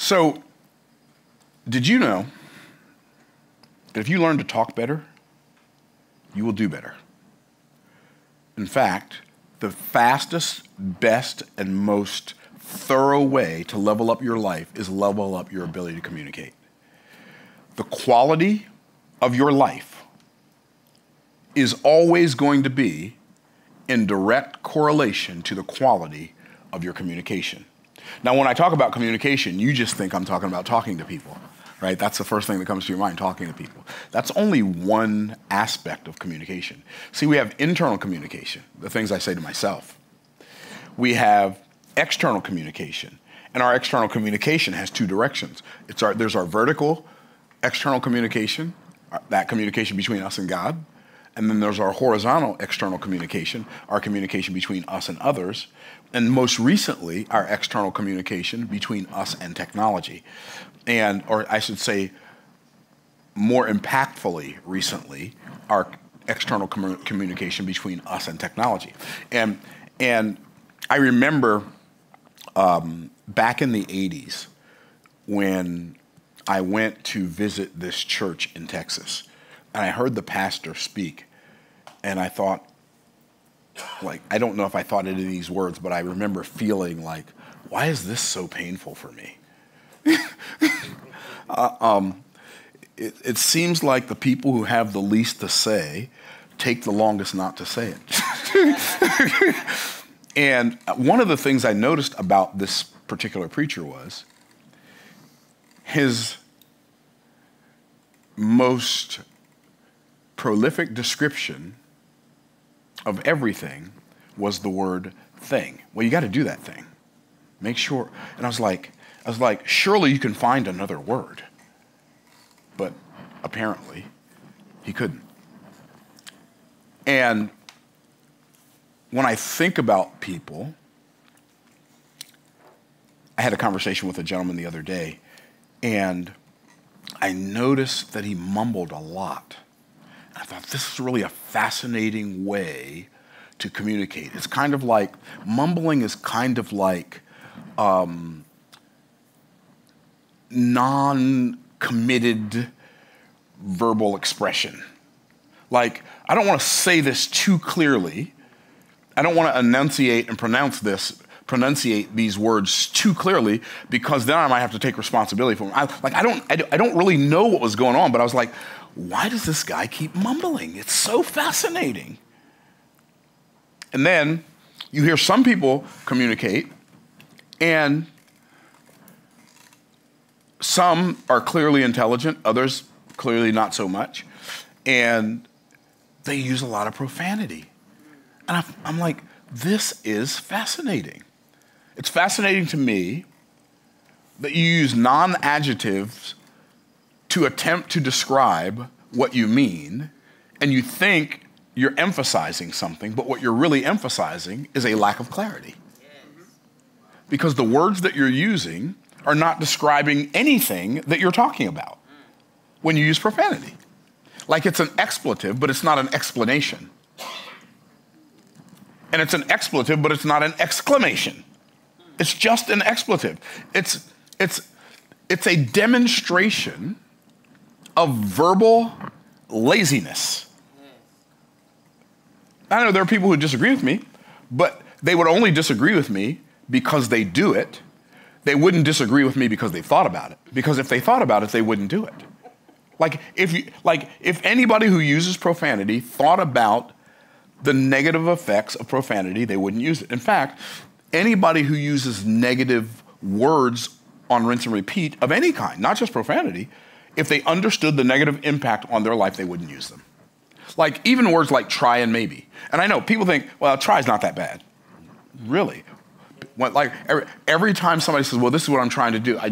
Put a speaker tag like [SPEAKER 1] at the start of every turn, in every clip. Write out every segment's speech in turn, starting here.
[SPEAKER 1] So, did you know that if you learn to talk better, you will do better? In fact, the fastest, best, and most thorough way to level up your life is level up your ability to communicate. The quality of your life is always going to be in direct correlation to the quality of your communication. Now, when I talk about communication, you just think I'm talking about talking to people, right? That's the first thing that comes to your mind, talking to people. That's only one aspect of communication. See, we have internal communication, the things I say to myself. We have external communication, and our external communication has two directions. There's our vertical external communication, that communication between us and God, and then there's our horizontal external communication, our communication between us and others, and most recently, our external communication between us and technology. Or I should say, more impactfully recently, our external communication between us and technology. And I remember back in the 80s when I went to visit this church in Texas, and I heard the pastor speak, and I thought, like, I don't know if I thought it in these words, but I remember feeling like, why is this so painful for me? It seems like the people who have the least to say take the longest not to say it. And one of the things I noticed about this particular preacher was his most prolific description of everything was the word thing. Well, you got to do that thing. Make sure. And I was like, surely you can find another word. But apparently he couldn't. And when I think about people, I had a conversation with a gentleman the other day, and I noticed that he mumbled a lot. I thought, this is really a fascinating way to communicate. It's kind of like, mumbling is kind of like non-committed verbal expression. Like, I don't want to say this too clearly. I don't want to enunciate and pronunciate these words too clearly, because then I might have to take responsibility for them. I don't really know what was going on, but I was like, why does this guy keep mumbling? It's so fascinating. And then you hear some people communicate, and some are clearly intelligent, others clearly not so much, and they use a lot of profanity. And I'm like, this is fascinating. It's fascinating to me that you use non-adjectives to attempt to describe what you mean, and you think you're emphasizing something, but what you're really emphasizing is a lack of clarity. Because the words that you're using are not describing anything that you're talking about when you use profanity. Like, it's an expletive, but it's not an explanation. And it's an expletive, but it's not an exclamation. It's just an expletive. It's a demonstration of verbal laziness. I know there are people who disagree with me, but they would only disagree with me because they do it. They wouldn't disagree with me because they thought about it. Because if they thought about it, they wouldn't do it. If anybody who uses profanity thought about the negative effects of profanity, they wouldn't use it. In fact, anybody who uses negative words on rinse and repeat of any kind, not just profanity, if they understood the negative impact on their life, they wouldn't use them. Like, even words like try and maybe. And I know people think, well, try's not that bad. Really? Like, every time somebody says, well, this is what I'm trying to do, I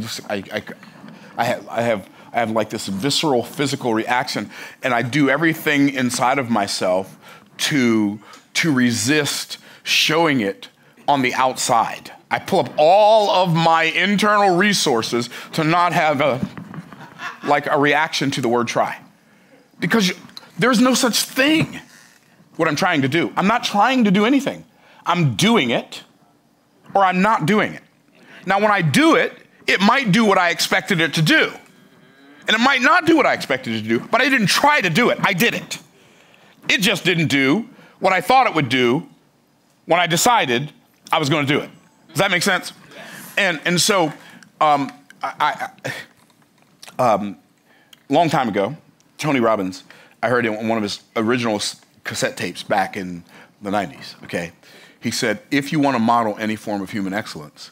[SPEAKER 1] have like this visceral physical reaction, and I do everything inside of myself to resist showing it on the outside. I pull up all of my internal resources to not have a reaction to the word try. Because there's no such thing, what I'm trying to do. I'm not trying to do anything. I'm doing it, or I'm not doing it. Now, when I do it, it might do what I expected it to do. And it might not do what I expected it to do, but I didn't try to do it. I did it. It just didn't do what I thought it would do when I decided I was going to do it. Does that make sense? And so, long time ago, Tony Robbins, I heard in one of his original cassette tapes back in the 90s, okay? He said, if you want to model any form of human excellence,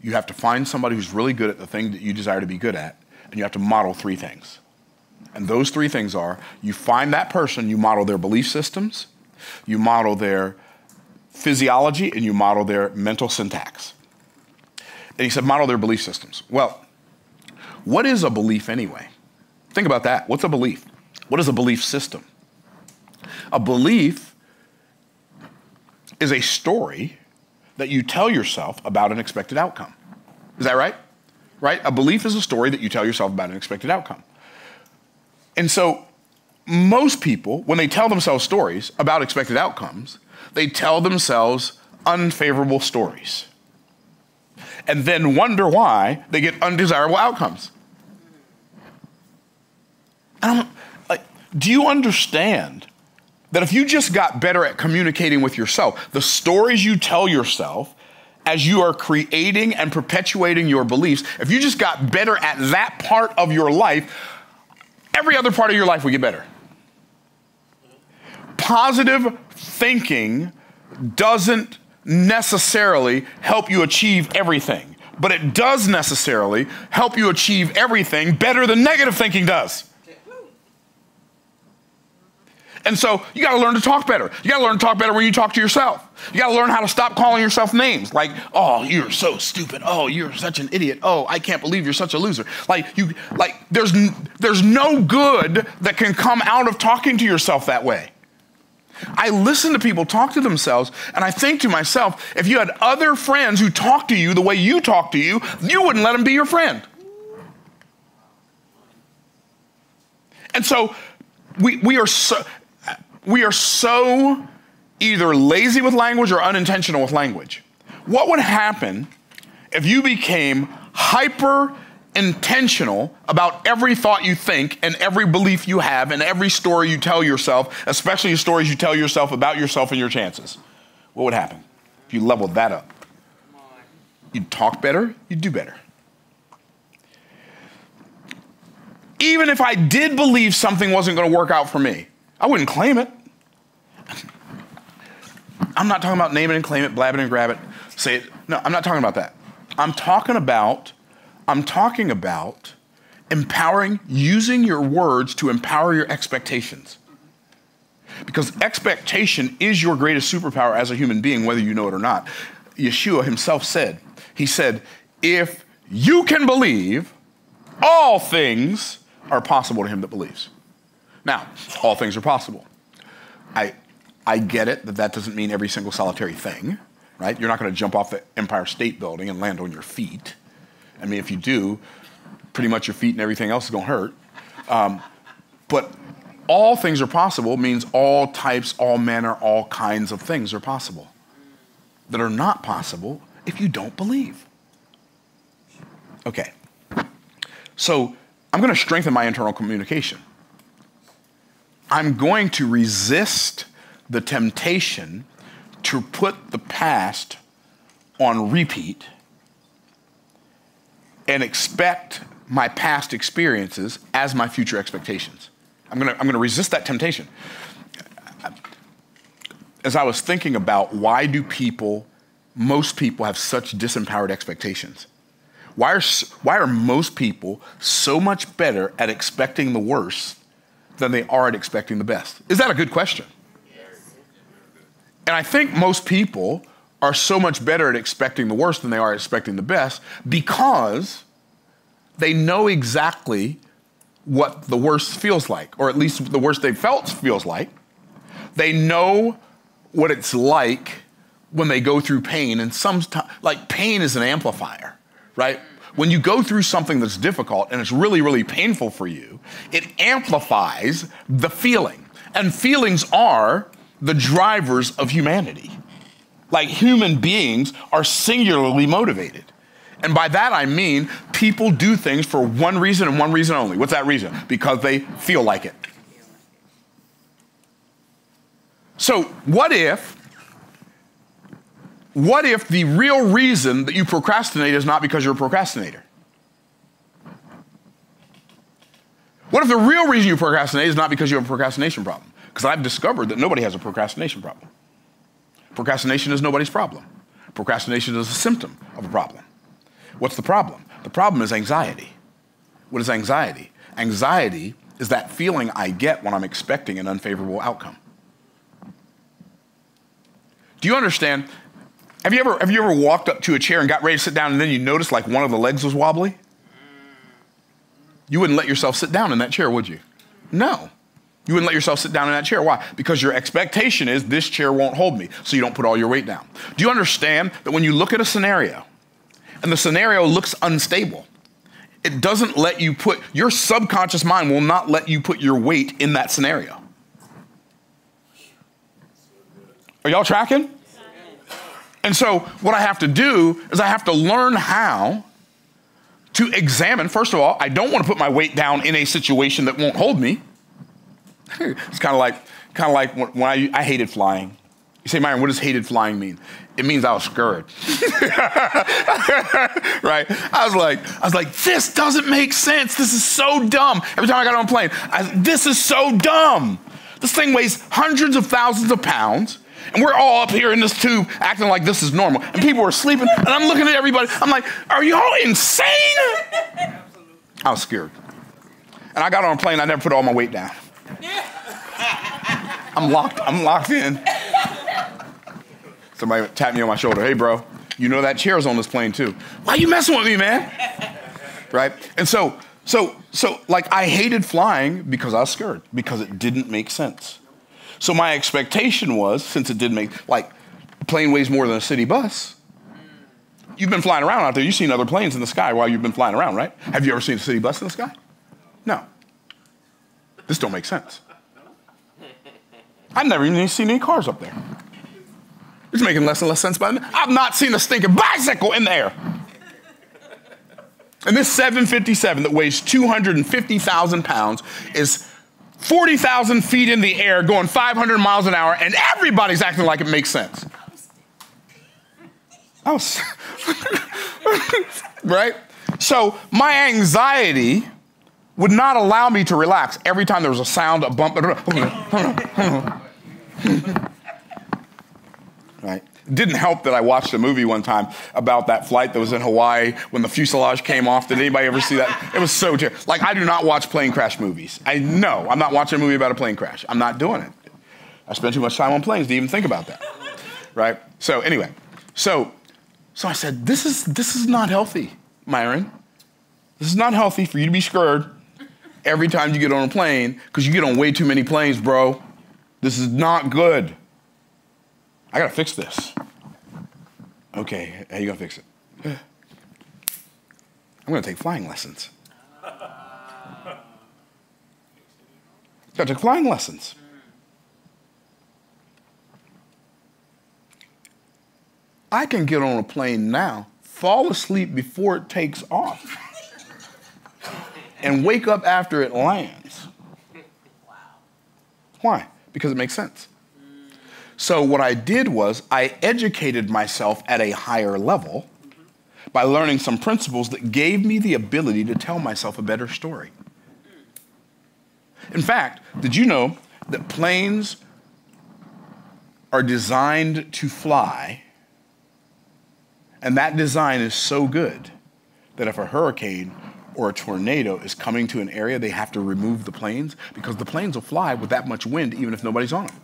[SPEAKER 1] you have to find somebody who's really good at the thing that you desire to be good at, and you have to model 3 things. And those 3 things are, you find that person, you model their belief systems, you model their physiology, and you model their mental syntax. And he said, model their belief systems. Well, what is a belief anyway? Think about that. What's a belief? What is a belief system? A belief is a story that you tell yourself about an expected outcome. Is that right? Right? A belief is a story that you tell yourself about an expected outcome. And so most people, when they tell themselves stories about expected outcomes, they tell themselves unfavorable stories and then wonder why they get undesirable outcomes. Do you understand that if you just got better at communicating with yourself, the stories you tell yourself as you are creating and perpetuating your beliefs, if you just got better at that part of your life, every other part of your life would get better. Positive thinking doesn't necessarily help you achieve everything, but it does necessarily help you achieve everything better than negative thinking does. And so you got to learn to talk better. You got to learn to talk better when you talk to yourself. You got to learn how to stop calling yourself names like, oh, you're so stupid. Oh, you're such an idiot. Oh, I can't believe you're such a loser. There's no good that can come out of talking to yourself that way. I listen to people talk to themselves, and I think to myself, if you had other friends who talk to you the way you talk to you, you wouldn't let them be your friend. And so we are so either lazy with language or unintentional with language. What would happen if you became hyper intentional about every thought you think and every belief you have and every story you tell yourself, especially the stories you tell yourself about yourself and your chances? What would happen if you leveled that up? You'd talk better, you'd do better. Even if I did believe something wasn't going to work out for me, I wouldn't claim it. I'm not talking about name it and claim it, blab it and grab it, say it. No, I'm not talking about that. I'm talking about empowering, using your words to empower your expectations. Because expectation is your greatest superpower as a human being, whether you know it or not. Yeshua himself said, he said, if you can believe, all things are possible to him that believes. Now, all things are possible. I get it that doesn't mean every single solitary thing, right? You're not going to jump off the Empire State Building and land on your feet. I mean, if you do, pretty much your feet and everything else is going to hurt. But all things are possible means all types, all manner, all kinds of things are possible that are not possible if you don't believe. Okay. So I'm going to strengthen my internal communication. I'm going to resist the temptation to put the past on repeat and expect my past experiences as my future expectations. I'm gonna resist that temptation. As I was thinking about why do most people have such disempowered expectations? Why are most people so much better at expecting the worst than they are at expecting the best? Is that a good question? Yes. And I think most people are so much better at expecting the worst than they are at expecting the best because they know exactly what the worst feels like, or at least the worst they've felt feels like. They know what it's like when they go through pain, and sometimes, like, pain is an amplifier, right? When you go through something that's difficult and it's really, really painful for you, it amplifies the feeling. And feelings are the drivers of humanity. Like, human beings are singularly motivated. And by that I mean people do things for one reason and one reason only. What's that reason? Because they feel like it. So what if the real reason that you procrastinate is not because you're a procrastinator? What if the real reason you procrastinate is not because you have a procrastination problem? Because I've discovered that nobody has a procrastination problem. Procrastination is nobody's problem. Procrastination is a symptom of a problem. What's the problem? The problem is anxiety. What is anxiety? Anxiety is that feeling I get when I'm expecting an unfavorable outcome. Do you understand? Have you ever walked up to a chair and got ready to sit down and then you noticed like one of the legs was wobbly? You wouldn't let yourself sit down in that chair, would you? No. You wouldn't let yourself sit down in that chair. Why? Because your expectation is this chair won't hold me, so you don't put all your weight down. Do you understand that when you look at a scenario and the scenario looks unstable, it doesn't let you put, your subconscious mind will not let you put your weight in that scenario. Are y'all tracking? And so what I have to do is I have to learn how to examine. First of all, I don't want to put my weight down in a situation that won't hold me. It's kind of like when I hated flying. You say, Myron, what does hated flying mean? It means I was scared. Right? I was like, this doesn't make sense. This is so dumb. Every time I got on a plane, this is so dumb. This thing weighs hundreds of thousands of pounds. And we're all up here in this tube acting like this is normal. And people are sleeping. And I'm looking at everybody. I'm like, are y'all insane? I was scared. And I got on a plane. I never put all my weight down. I'm locked in. Somebody tapped me on my shoulder. Hey, bro, you know that chair's on this plane too. Why you messing with me, man? Right? And so like I hated flying because I was scared, because it didn't make sense. So my expectation was, since it didn't make, like, the plane weighs more than a city bus. You've been flying around out there. You've seen other planes in the sky while you've been flying around, right? Have you ever seen a city bus in the sky? No. This don't make sense. I've never even seen any cars up there. It's making less and less sense by the minute. I've not seen a stinking bicycle in the air. And this 757 that weighs 250,000 pounds is 40,000 feet in the air going 500 miles an hour, and everybody's acting like it makes sense. Right? So my anxiety would not allow me to relax every time there was a sound, a bump. Right? It didn't help that I watched a movie one time about that flight that was in Hawaii when the fuselage came off. Did anybody ever see that? It was so terrible. Like, I do not watch plane crash movies. I'm not watching a movie about a plane crash. I'm not doing it. I spend too much time on planes to even think about that. Right? So anyway, so I said, this is not healthy, Myron. This is not healthy for you to be scared every time you get on a plane, because you get on way too many planes, bro. This is not good. I gotta fix this. Okay, how you gonna fix it? I'm gonna take flying lessons. Gotta take flying lessons. I can get on a plane now, fall asleep before it takes off, and wake up after it lands. Why? Because it makes sense. So what I did was I educated myself at a higher level by learning some principles that gave me the ability to tell myself a better story. In fact, did you know that planes are designed to fly, and that design is so good that if a hurricane or a tornado is coming to an area, they have to remove the planes, because the planes will fly with that much wind even if nobody's on them.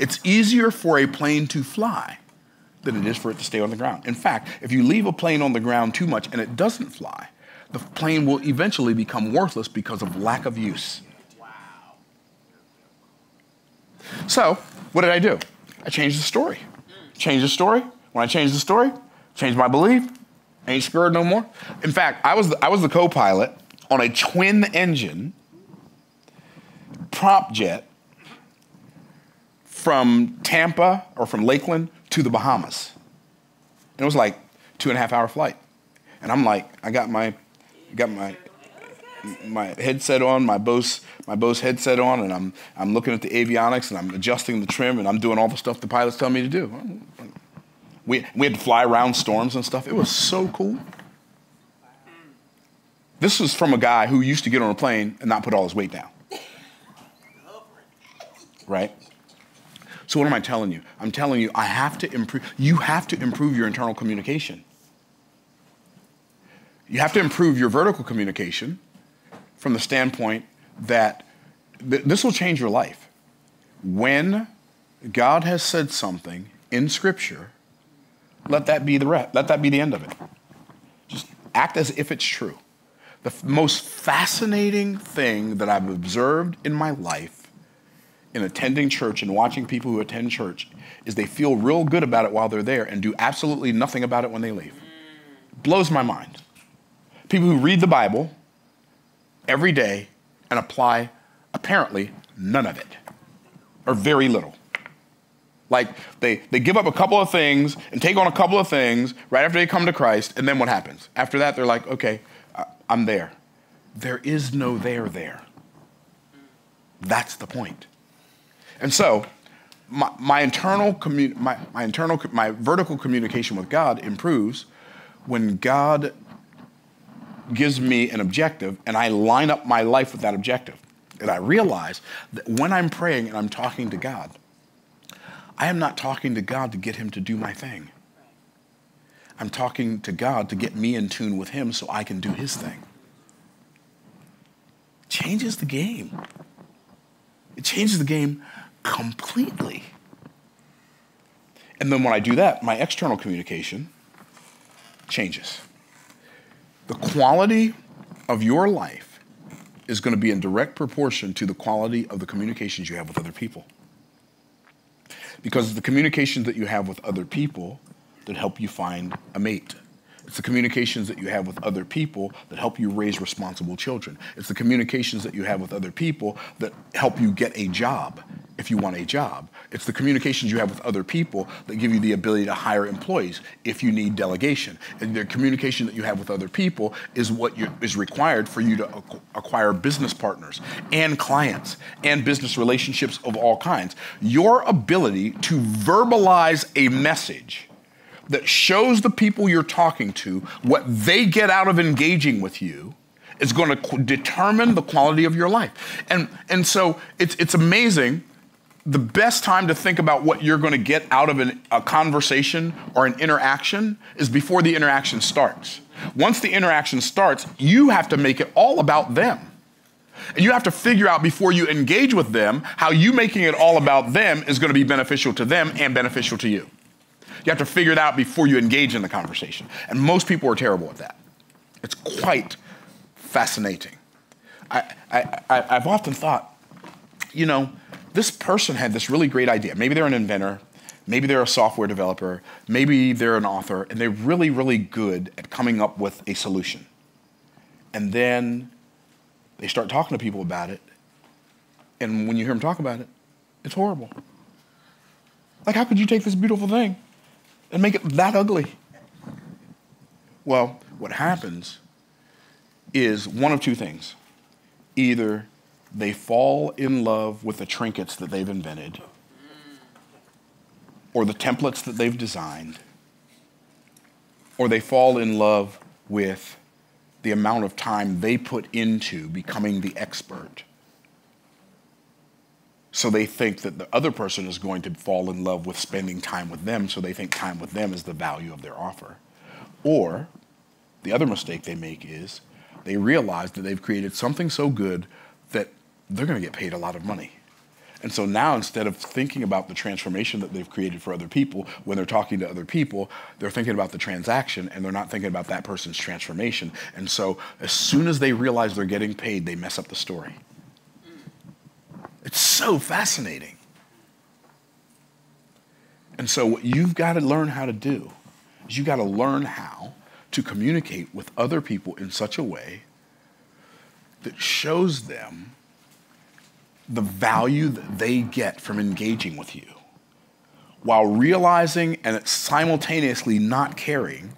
[SPEAKER 1] It's easier for a plane to fly than it is for it to stay on the ground. In fact, if you leave a plane on the ground too much and it doesn't fly, the plane will eventually become worthless because of lack of use. Wow. So, what did I do? I changed the story. Changed the story. When I changed the story, changed my belief. I ain't scared no more. In fact, I was the co-pilot on a twin engine prop jet from Tampa or from Lakeland to the Bahamas. And it was like 2.5-hour flight. And I'm like, I got my headset on, my Bose headset on, and I'm looking at the avionics, and I'm adjusting the trim, and I'm doing all the stuff the pilots tell me to do. We had to fly around storms and stuff. It was so cool. This was from a guy who used to get on a plane and not put all his weight down. Right? So what am I telling you? I'm telling you, you have to improve your internal communication. You have to improve your vertical communication from the standpoint that this will change your life. When God has said something in Scripture, let that be the end of it. Just act as if it's true. The most fascinating thing that I've observed in my life in attending church and watching people who attend church is they feel real good about it while they're there and do absolutely nothing about it when they leave. It blows my mind. People who read the Bible every day and apply apparently none of it, or very little. Like they give up a couple of things and take on a couple of things right after they come to Christ, and then what happens? After that, they're like, okay, I'm there. There is no there. That's the point. And so my vertical communication with God improves when God gives me an objective and I line up my life with that objective. And I realize that when I'm praying and I'm talking to God, I am not talking to God to get him to do my thing. I'm talking to God to get me in tune with him so I can do his thing. It changes the game. It changes the game completely. And then when I do that, my external communication changes. The quality of your life is going to be in direct proportion to the quality of the communications you have with other people. Because it's the communications that you have with other people that help you find a mate. It's the communications that you have with other people that help you raise responsible children. It's the communications that you have with other people that help you get a job if you want a job. It's the communications you have with other people that give you the ability to hire employees if you need delegation. And the communication that you have with other people is what is required for you to acquire business partners and clients and business relationships of all kinds. Your ability to verbalize a message that shows the people you're talking to what they get out of engaging with you is going to determine the quality of your life. And so it's amazing. The best time to think about what you're going to get out of a conversation or an interaction is before the interaction starts. Once the interaction starts, you have to make it all about them. And you have to figure out before you engage with them how you making it all about them is going to be beneficial to them and beneficial to you. You have to figure it out before you engage in the conversation. And most people are terrible at that. It's quite fascinating. I've often thought, this person had this really great idea. Maybe they're an inventor. Maybe they're a software developer. Maybe they're an author. And they're really, really good at coming up with a solution. And then they start talking to people about it. And when you hear them talk about it, it's horrible. Like, how could you take this beautiful thing and make it that ugly? Well, what happens is one of two things. Either they fall in love with the trinkets that they've invented or the templates that they've designed, or they fall in love with the amount of time they put into becoming the expert. So they think that the other person is going to fall in love with spending time with them, so they think time with them is the value of their offer. Or the other mistake they make is they realize that they've created something so good that they're going to get paid a lot of money. And so now, instead of thinking about the transformation that they've created for other people, when they're talking to other people, they're thinking about the transaction and they're not thinking about that person's transformation. And so as soon as they realize they're getting paid, they mess up the story. It's so fascinating. And so what you've got to learn how to do is you've got to learn how to communicate with other people in such a way that shows them the value that they get from engaging with you, while realizing and simultaneously not caring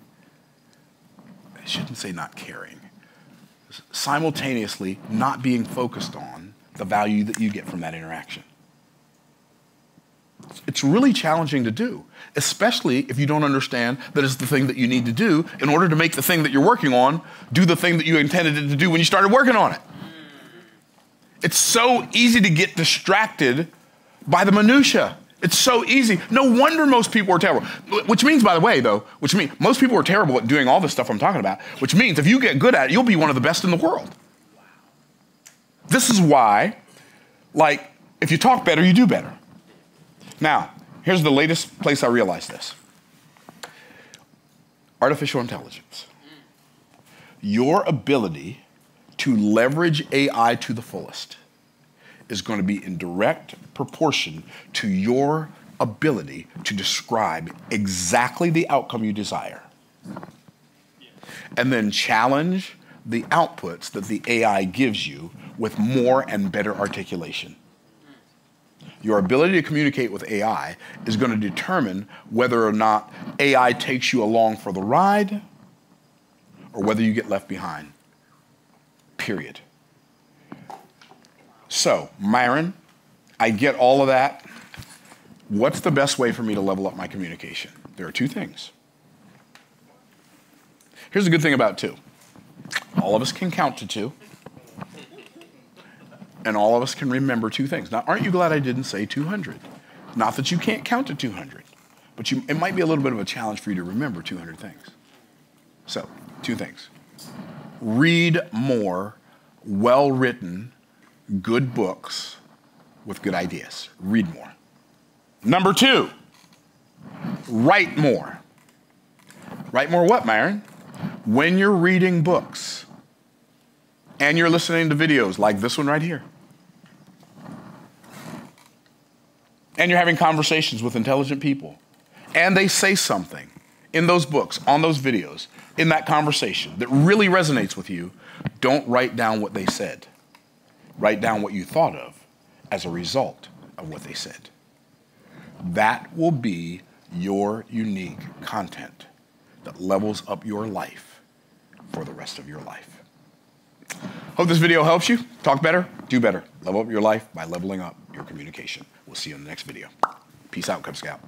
[SPEAKER 1] shouldn't say not caring, simultaneously not being focused on the value that you get from that interaction. It's really challenging to do, especially if you don't understand that it's the thing that you need to do in order to make the thing that you're working on do the thing that you intended it to do when you started working on it. It's so easy to get distracted by the minutia. It's so easy. No wonder most people are terrible. Which means, by the way, though, which means most people are terrible at doing all this stuff I'm talking about, which means if you get good at it, you'll be one of the best in the world. This is why, like, if you talk better, you do better. Now, here's the latest place I realized this. Artificial intelligence. Your ability to leverage AI to the fullest is going to be in direct proportion to your ability to describe exactly the outcome you desire. And then challenge the outputs that the AI gives you with more and better articulation. Your ability to communicate with AI is going to determine whether or not AI takes you along for the ride or whether you get left behind. Period. So, Myron, I get all of that. What's the best way for me to level up my communication? There are two things. Here's the good thing about two. All of us can count to two. And all of us can remember two things. Now, aren't you glad I didn't say 200? Not that you can't count to 200, but it might be a little bit of a challenge for you to remember 200 things. So, two things. Read more well-written, good books with good ideas. Read more. Number two, write more. Write more what, Myron? When you're reading books and you're listening to videos like this one right here, and you're having conversations with intelligent people, and they say something in those books, on those videos, in that conversation that really resonates with you, don't write down what they said. Write down what you thought of as a result of what they said. That will be your unique content that levels up your life for the rest of your life. Hope this video helps you. Talk better, do better. Level up your life by leveling up your communication. We'll see you in the next video. Peace out, Cub Scout.